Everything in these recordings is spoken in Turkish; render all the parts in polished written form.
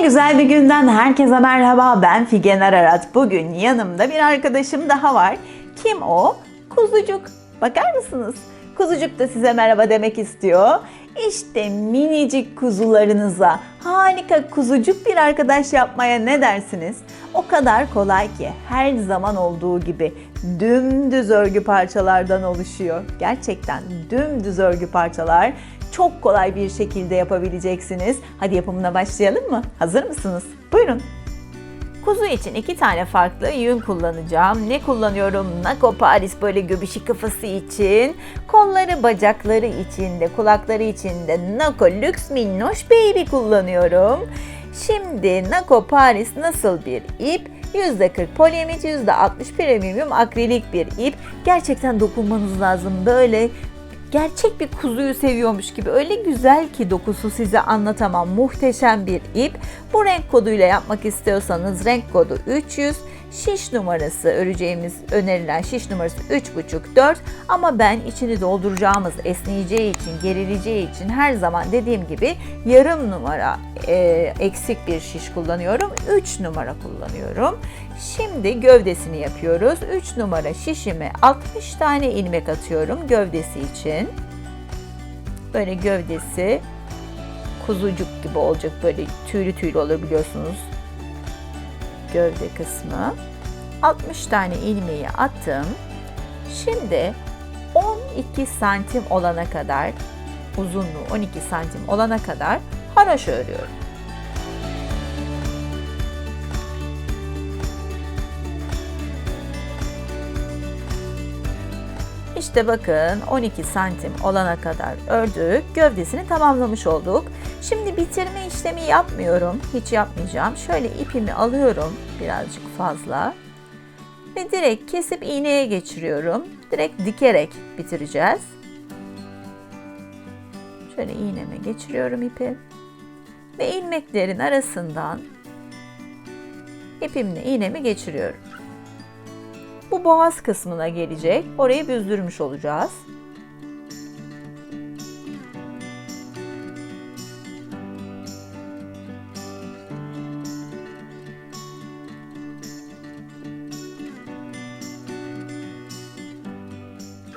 Güzel bir günden herkese merhaba. Ben Figen Ararat. Bugün yanımda bir arkadaşım daha var. Kim o? Kuzucuk. Bakar mısınız? Kuzucuk da size merhaba demek istiyor. İşte minicik kuzularınıza harika kuzucuk bir arkadaş yapmaya ne dersiniz? O kadar kolay ki her zaman olduğu gibi dümdüz örgü parçalardan oluşuyor. Gerçekten dümdüz örgü parçalar. Çok kolay bir şekilde yapabileceksiniz. Hadi yapımına başlayalım mı? Hazır mısınız? Buyurun. Kuzu için 2 tane farklı yün kullanacağım. Ne kullanıyorum? Nako Paris böyle göbüşü kafası için, kolları, bacakları için de, kulakları için de Nako Lux Minnoş Baby kullanıyorum. Şimdi Nako Paris nasıl bir ip? %40 poliamid, %60 premium akrilik bir ip. Gerçekten dokunmanız lazım. Böyle gerçek bir kuzuyu seviyormuş gibi, öyle güzel ki dokusu size anlatamam. Muhteşem bir ip. Bu renk koduyla yapmak istiyorsanız renk kodu 300. Şiş numarası önerilen şiş numarası 3,5-4 ama ben içini dolduracağımız esneyeceği için, gerileceği için her zaman dediğim gibi yarım numara eksik bir şiş kullanıyorum. 3 numara kullanıyorum. Şimdi gövdesini yapıyoruz. 3 numara şişime 60 tane ilmek atıyorum gövdesi için. Böyle gövdesi kuzucuk gibi olacak. Böyle tüylü tüylü olur biliyorsunuz. Gövde kısmı. 60 tane ilmeği attım. Şimdi 12 santim olana kadar, uzunluğu 12 santim olana kadar haraşo örüyorum. İşte bakın 12 santim olana kadar ördük. Gövdesini tamamlamış olduk. Şimdi bitirme işlemi yapmıyorum. Hiç yapmayacağım. Şöyle ipimi alıyorum birazcık fazla. Ve direkt kesip iğneye geçiriyorum. Direkt dikerek bitireceğiz. Şöyle iğneme geçiriyorum ipi. Ve ilmeklerin arasından ipimle iğnemi geçiriyorum. Bu boğaz kısmına gelecek. Orayı büzdürmüş olacağız.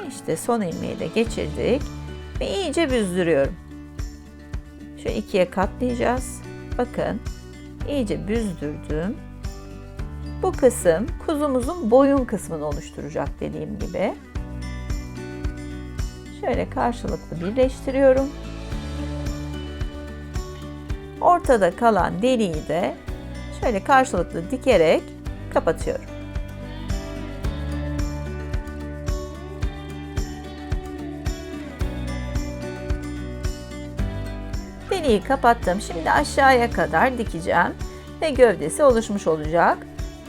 İşte son ilmeği de geçirdik ve iyice büzdürüyorum. Şöyle ikiye katlayacağız. Bakın iyice büzdürdüm. Bu kısım kuzumuzun boyun kısmını oluşturacak dediğim gibi. Şöyle karşılıklı birleştiriyorum. Ortada kalan deliği de şöyle karşılıklı dikerek kapatıyorum. Deliği kapattım. Şimdi aşağıya kadar dikeceğim ve gövdesi oluşmuş olacak.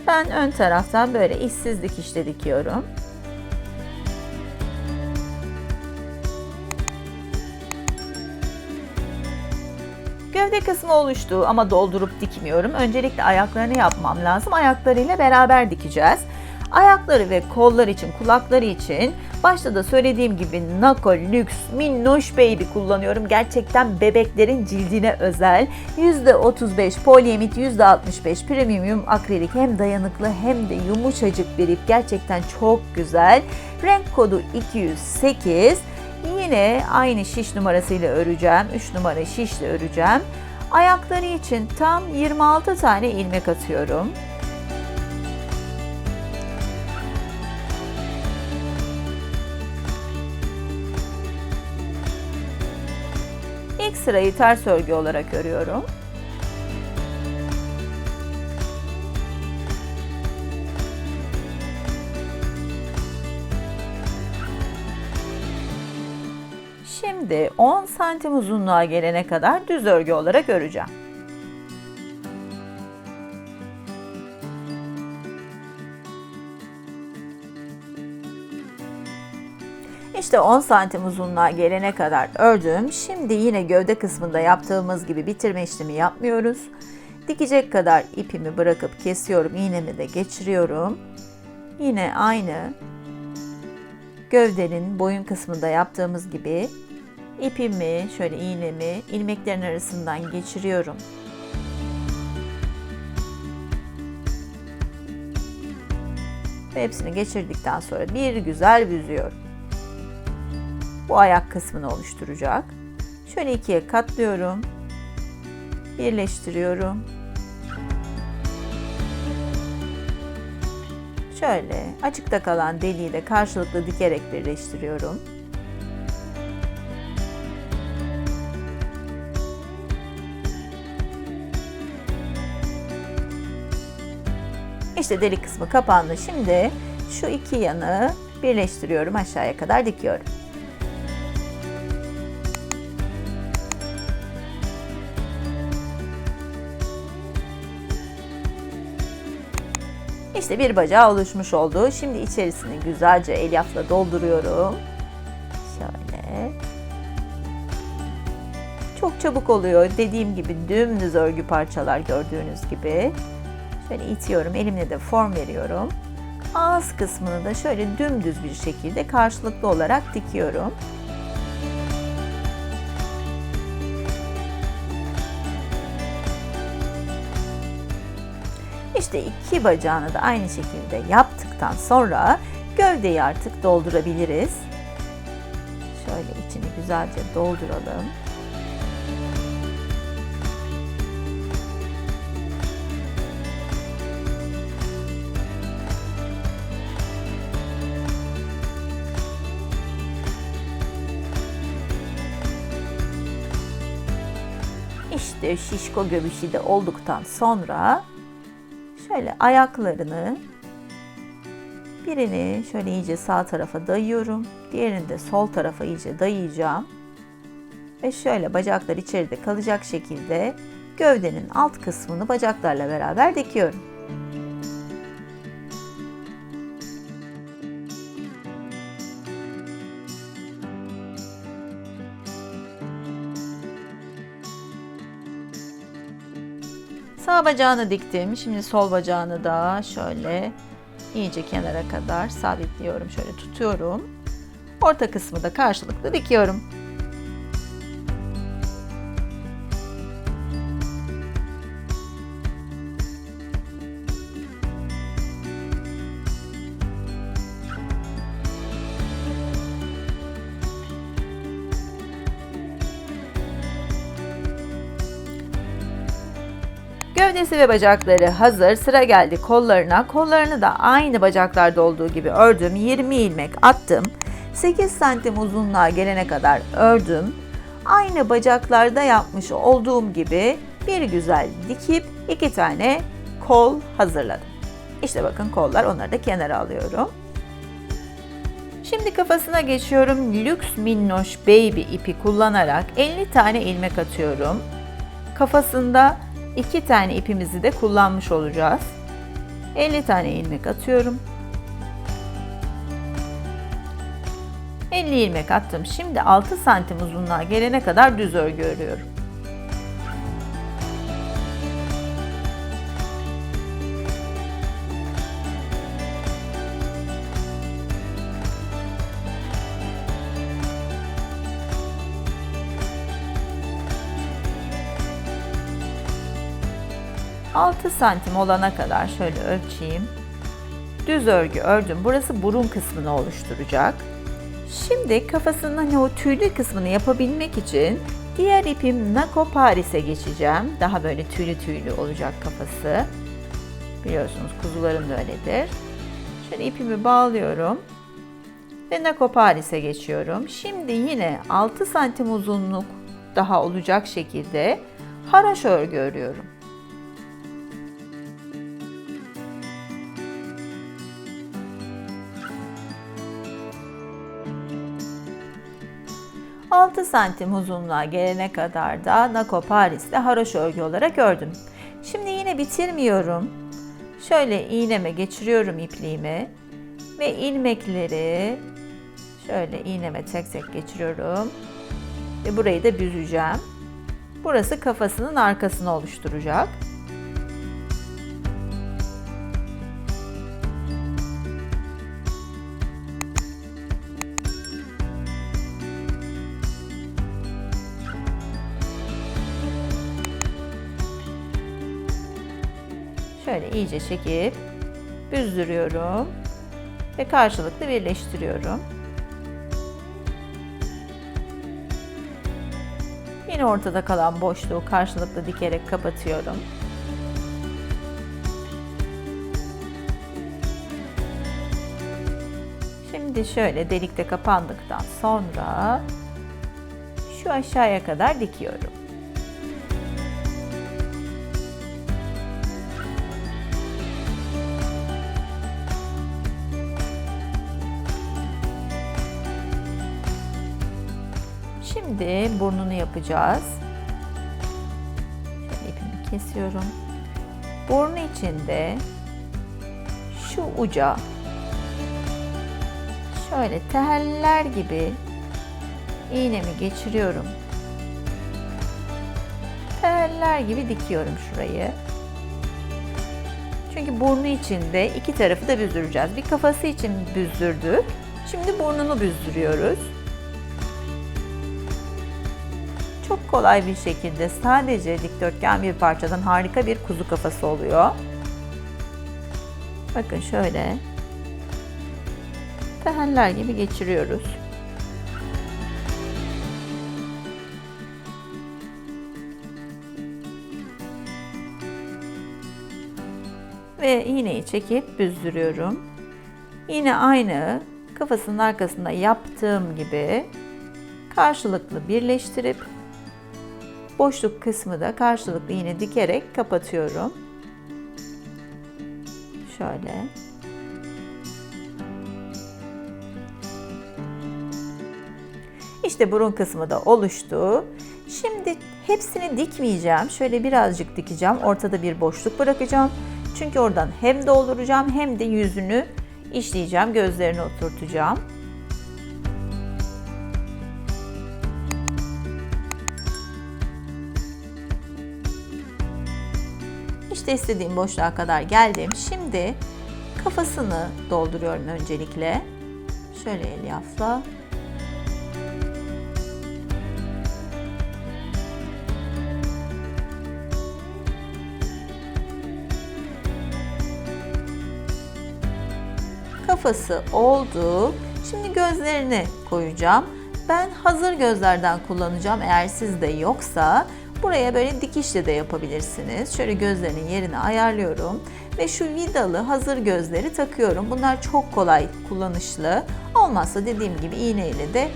Ben ön taraftan böyle işsiz dikişle dikiyorum. Gövde kısmı oluştu ama doldurup dikmiyorum. Öncelikle ayaklarını yapmam lazım. Ayaklarıyla beraber dikeceğiz. Ayakları ve kollar için, kulakları için başta da söylediğim gibi Nako Lux Minnoş Baby kullanıyorum. Gerçekten bebeklerin cildine özel. %35 poliamid, %65 premium akrilik, hem dayanıklı hem de yumuşacık bir ip. Gerçekten çok güzel. Renk kodu 208. Yine aynı şiş numarasıyla öreceğim. 3 numara şişle öreceğim. Ayakları için tam 26 tane ilmek atıyorum. İlk sırayı ters örgü olarak örüyorum. Şimdi 10 santim uzunluğa gelene kadar düz örgü olarak öreceğim. İşte 10 santim uzunluğa gelene kadar ördüm. Şimdi yine gövde kısmında yaptığımız gibi bitirme işlemi yapmıyoruz. Dikecek kadar ipimi bırakıp kesiyorum. İğnemi de geçiriyorum. Yine aynı gövdenin boyun kısmında yaptığımız gibi ipimi, şöyle iğnemi ilmeklerin arasından geçiriyorum. Ve hepsini geçirdikten sonra bir güzel büzüyorum. Bu ayak kısmını oluşturacak. Şöyle ikiye katlıyorum. Birleştiriyorum. Şöyle açıkta kalan deliği de karşılıklı dikerek birleştiriyorum. İşte delik kısmı kapandı. Şimdi şu iki yanı birleştiriyorum, aşağıya kadar dikiyorum. İşte bir bacağı oluşmuş oldu. Şimdi içerisini güzelce elyafla dolduruyorum. Şöyle. Çok çabuk oluyor. Dediğim gibi dümdüz örgü parçalar, gördüğünüz gibi. Şöyle itiyorum. Elimle de form veriyorum. Ağız kısmını da şöyle dümdüz bir şekilde karşılıklı olarak dikiyorum. İşte iki bacağını da aynı şekilde yaptıktan sonra gövdeyi artık doldurabiliriz. Şöyle içini güzelce dolduralım. İşte şişko göbüşü de olduktan sonra şöyle ayaklarını, birini şöyle iyice sağ tarafa dayıyorum. Diğerini de sol tarafa iyice dayayacağım. Ve şöyle bacaklar içeride kalacak şekilde gövdenin alt kısmını bacaklarla beraber dikiyorum. Sağ bacağını diktim. Şimdi sol bacağını da şöyle iyice kenara kadar sabitliyorum. Şöyle tutuyorum. Orta kısmı da karşılıklı dikiyorum. Gövdesi ve bacakları hazır. Sıra geldi kollarına. Kollarını da aynı bacaklarda olduğu gibi ördüm. 20 ilmek attım. 8 santim uzunluğa gelene kadar ördüm. Aynı bacaklarda yapmış olduğum gibi bir güzel dikip 2 tane kol hazırladım. İşte bakın kollar, onları da kenara alıyorum. Şimdi kafasına geçiyorum. Lüks Minnoş Baby ipi kullanarak 50 tane ilmek atıyorum. Kafasında 2 tane ipimizi de kullanmış olacağız. 50 tane ilmek atıyorum. 50 ilmek attım. Şimdi 6 santim uzunluğa gelene kadar düz örgü örüyorum. Altı santim olana kadar şöyle ölçeyim. Düz örgü ördüm. Burası burun kısmını oluşturacak. Şimdi kafasının hani o tüylü kısmını yapabilmek için diğer ipim Nako Paris'e geçeceğim. Daha böyle tüylü tüylü olacak kafası. Biliyorsunuz kuzuların da öyledir. Şöyle ipimi bağlıyorum ve Nako Paris'e geçiyorum. Şimdi yine 6 santim uzunluk daha olacak şekilde haroşa örgü örüyorum. ...6 santim uzunluğa gelene kadar da Nako Paris'te haroşa örgü olarak ördüm. Şimdi yine bitirmiyorum. Şöyle iğneme geçiriyorum ipliğimi ve ilmekleri şöyle iğneme tek tek geçiriyorum ve burayı da büzeceğim. Burası kafasının arkasını oluşturacak. Şöyle iyice çekip büzdürüyorum ve karşılıklı birleştiriyorum. Yine ortada kalan boşluğu karşılıklı dikerek kapatıyorum. Şimdi şöyle delikte kapandıktan sonra şu aşağıya kadar dikiyorum. Şimdi burnunu yapacağız. Şöyle ipimi kesiyorum. Burnu içinde şu uca şöyle teller gibi iğnemi geçiriyorum. Teller gibi dikiyorum şurayı. Çünkü burnu içinde iki tarafı da büzdüreceğiz. Bir kafası için büzdürdük. Şimdi burnunu büzdürüyoruz. Çok kolay bir şekilde sadece dikdörtgen bir parçadan harika bir kuzu kafası oluyor. Bakın şöyle teller gibi geçiriyoruz. Ve iğneyi çekip büzdürüyorum. Yine aynı kafasının arkasında yaptığım gibi karşılıklı birleştirip boşluk kısmı da karşılıklı iğne dikerek kapatıyorum. Şöyle. İşte burun kısmı da oluştu. Şimdi hepsini dikmeyeceğim. Şöyle birazcık dikeceğim. Ortada bir boşluk bırakacağım. Çünkü oradan hem dolduracağım hem de yüzünü işleyeceğim. Gözlerini oturtacağım. İşte istediğim boşluğa kadar geldim. Şimdi kafasını dolduruyorum öncelikle. Şöyle elyafla. Kafası oldu. Şimdi gözlerini koyacağım. Ben hazır gözlerden kullanacağım. Eğer sizde yoksa buraya böyle dikişle de yapabilirsiniz. Şöyle gözlerinin yerini ayarlıyorum ve şu vidalı hazır gözleri takıyorum. Bunlar çok kolay kullanışlı. Olmazsa dediğim gibi iğne ile de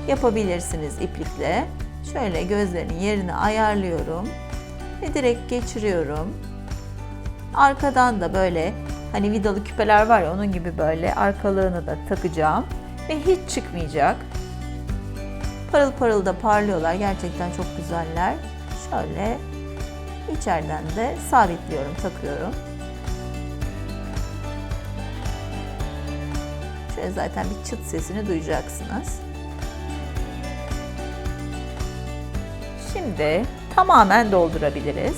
yapabilirsiniz iplikle. Şöyle gözlerinin yerini ayarlıyorum ve direkt geçiriyorum. Arkadan da böyle hani vidalı küpeler var ya onun gibi böyle arkalığını da takacağım ve hiç çıkmayacak. Parıl parıl da parlıyorlar. Gerçekten çok güzeller. Şöyle içeriden de sabitliyorum, takıyorum. Şöyle zaten bir çıt sesini duyacaksınız. Şimdi tamamen doldurabiliriz.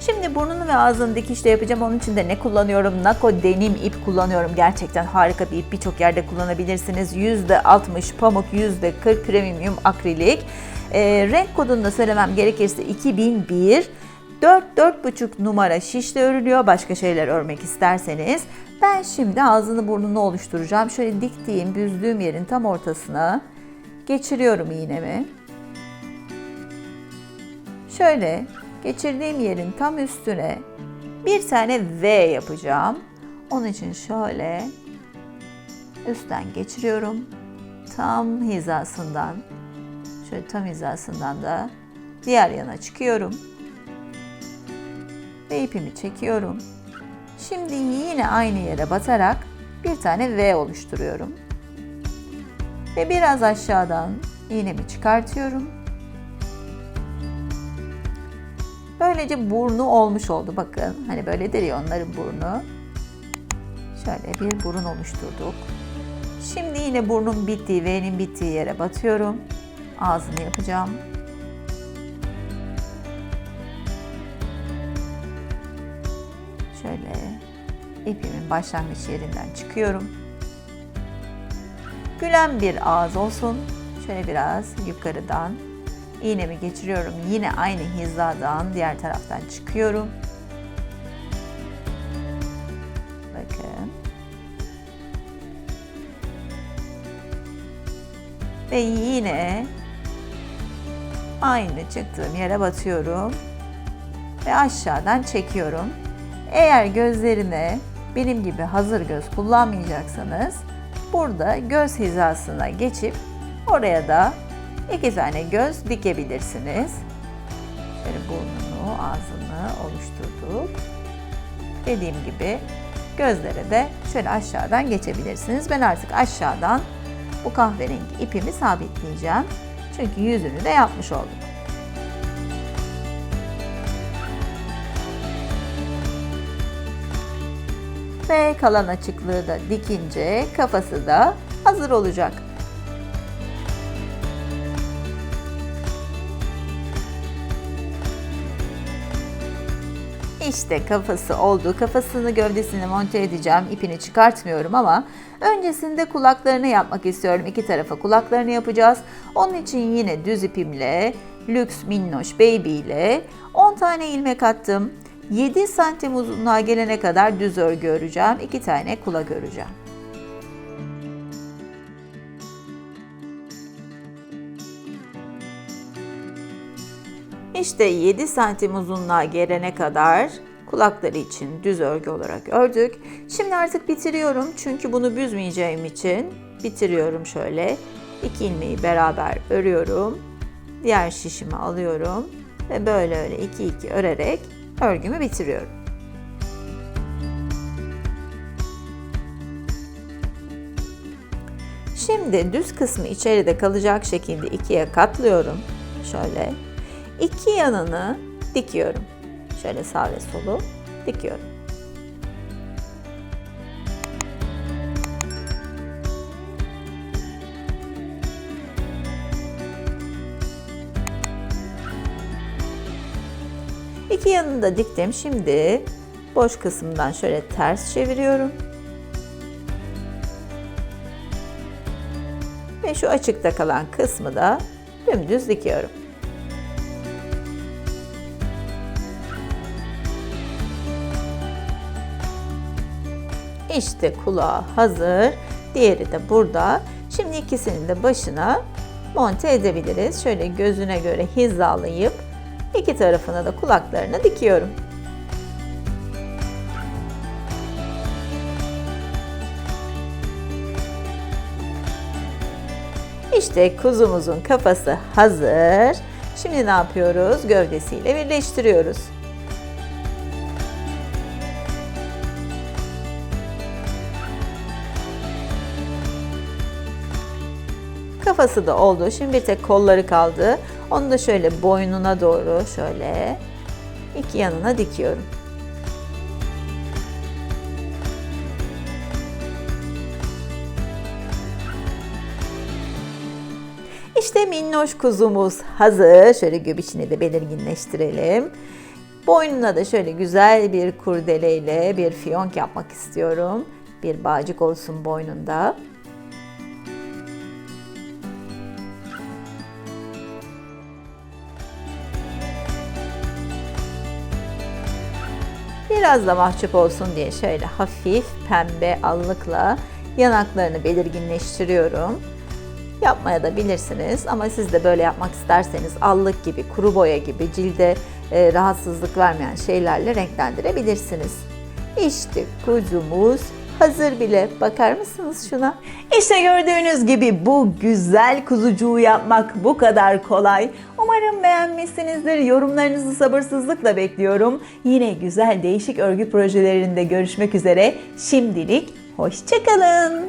Şimdi burnunu ve ağzını dikişle yapacağım. Onun için de ne kullanıyorum? Nako denim ip kullanıyorum. Gerçekten harika bir ip. Birçok yerde kullanabilirsiniz. %60 pamuk, %40 premium akrilik. Renk kodunu da söylemem gerekirse 2001. 4-4,5 numara şişle örülüyor. Başka şeyler örmek isterseniz. Ben şimdi ağzını burnunu oluşturacağım. Şöyle diktiğim, büzdüğüm yerin tam ortasına geçiriyorum iğnemi. Şöyle geçirdiğim yerin tam üstüne bir tane V yapacağım. Onun için şöyle üstten geçiriyorum. Tam hizasından, şöyle tam hizasından da diğer yana çıkıyorum. Ve ipimi çekiyorum. Şimdi yine aynı yere batarak bir tane V oluşturuyorum. Ve biraz aşağıdan iğnemi çıkartıyorum. Böylece burnu olmuş oldu. Bakın hani böyledir ya onların burnu. Şöyle bir burun oluşturduk. Şimdi yine burnun bittiği, V'nin bittiği yere batıyorum. Ağzını yapacağım. Şöyle ipimin başlangıç yerinden çıkıyorum. Gülen bir ağız olsun. Şöyle biraz yukarıdan iğnemi geçiriyorum. Yine aynı hizadan diğer taraftan çıkıyorum. Ve yine aynı çıktığım yere batıyorum ve aşağıdan çekiyorum. Eğer gözlerine benim gibi hazır göz kullanmayacaksanız burada göz hizasına geçip oraya da 2 tane göz dikebilirsiniz. Şöyle burnunu, ağzını oluşturduk. Dediğim gibi gözlere de şöyle aşağıdan geçebilirsiniz. Ben artık aşağıdan bu kahverengi ipimi sabitleyeceğim. Çünkü yüzünü de yapmış olduk. Ve kalan açıklığı da dikince kafası da hazır olacak. İşte kafası oldu. Kafasını, gövdesini monte edeceğim. İpini çıkartmıyorum ama öncesinde kulaklarını yapmak istiyorum. 2 tarafa kulaklarını yapacağız. Onun için yine düz ipimle, Lüks Minnoş Baby ile 10 tane ilmek attım. 7 santim uzunluğa gelene kadar düz örgü öreceğim. 2 tane kulak öreceğim. İşte 7 santim uzunluğa gelene kadar kulakları için düz örgü olarak ördük. Şimdi artık bitiriyorum çünkü bunu büzmeyeceğim için bitiriyorum şöyle. 2 ilmeği beraber örüyorum. Diğer şişimi alıyorum ve böyle 2 örerek örgümü bitiriyorum. Şimdi düz kısmı içeride kalacak şekilde 2'ye katlıyorum. Şöyle 2 yanını dikiyorum. Şöyle sağ ve solu dikiyorum. İki yanını da diktim. Şimdi boş kısımdan şöyle ters çeviriyorum. Ve şu açıkta kalan kısmı da dümdüz dikiyorum. İşte kulağı hazır. Diğeri de burada. Şimdi ikisinin de başına monte edebiliriz. Şöyle gözüne göre hizalayıp 2 tarafına da kulaklarını dikiyorum. İşte kuzumuzun kafası hazır. Şimdi ne yapıyoruz? Gövdesiyle birleştiriyoruz. Kafası da oldu. Şimdi bir tek kolları kaldı. Onu da şöyle boynuna doğru şöyle 2 yanına dikiyorum. İşte minnoş kuzumuz hazır. Şöyle göbüşünü de belirginleştirelim. Boynuna da şöyle güzel bir kurdeleyle bir fiyonk yapmak istiyorum. Bir bağcık olsun boynunda. Biraz da mahcup olsun diye şöyle hafif pembe allıkla yanaklarını belirginleştiriyorum. Yapmaya da bilirsiniz ama siz de böyle yapmak isterseniz allık gibi, kuru boya gibi cilde rahatsızlık vermeyen şeylerle renklendirebilirsiniz. İşte kuzumuz hazır bile. Bakar mısınız şuna? İşte gördüğünüz gibi bu güzel kuzucuğu yapmak bu kadar kolay. Umarım beğenmişsinizdir. Yorumlarınızı sabırsızlıkla bekliyorum. Yine güzel değişik örgü projelerinde görüşmek üzere. Şimdilik hoşça kalın.